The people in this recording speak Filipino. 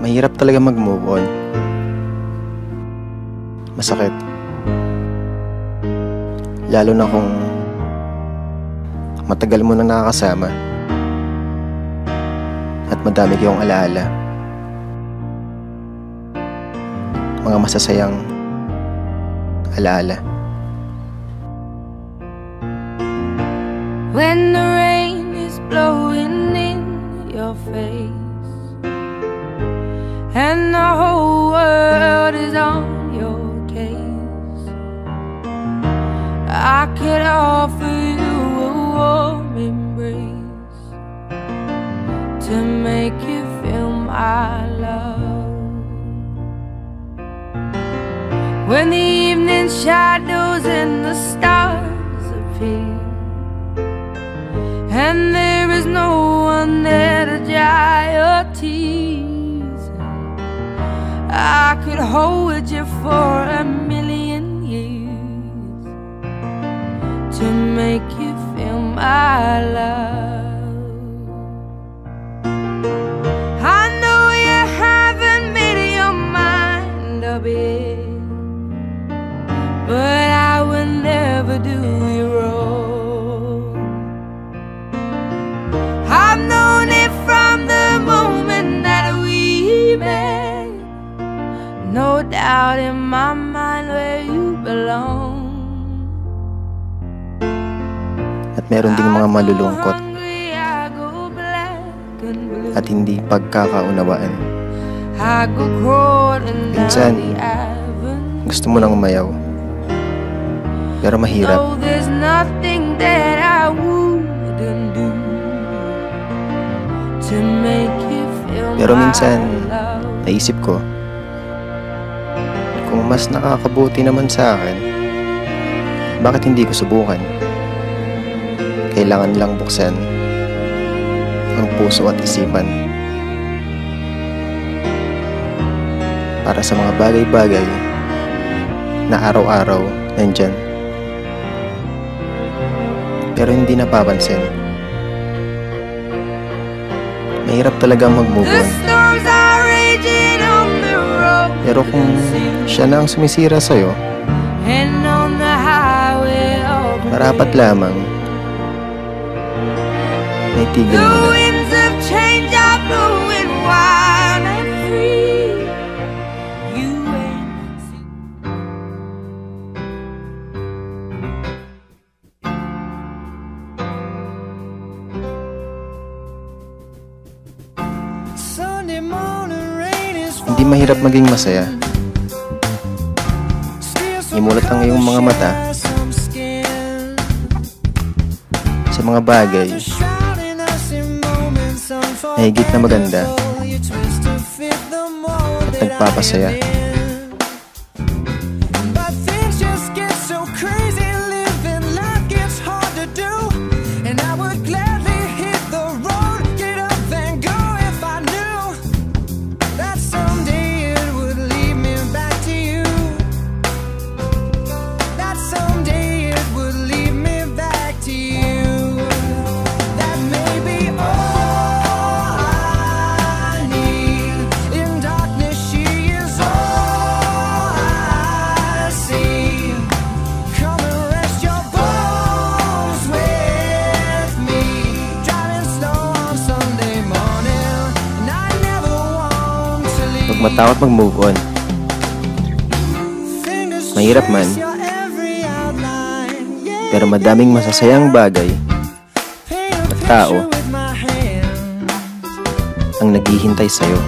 Mahirap talaga mag-move on. Masakit. Lalo na kung matagal mo nang nakakasama at madami kayong alaala. Mga masasayang alaala. When the rain is blowing in your face and the whole world is on your case, I could offer you a warm embrace to make you feel my love. When the evening shadows and the stars appear and there is no one there to dry your tears, I could hold you for a million years to make you feel my love. I know you haven't made your mind up yet, but I will never do you wrong. I've known it from the moment that we met. No doubt in my mind where you belong. At meron ding mga malulungkot at hindi pagkakaunawaan. Minsan, gusto mo nang umayaw, pero mahirap. Pero minsan, naisip ko, kung mas nakakabuti naman sa akin, bakit hindi ko subukan? Kailangan lang buksan ang puso at isipan para sa mga bagay-bagay na araw-araw nandyan, pero hindi napapansin. Mahirap talaga mag-move on. Pero kung siya na ang sumisira sa'yo, marapat lamang may tigil mo na. Hindi mahirap maging masaya. Imulat ang iyong mga mata sa mga bagay na higit na maganda at nagpapasaya. Huwag matakot mag-move on. Mahirap man, pero madaming masasayang bagay at tao ang naghihintay sa'yo.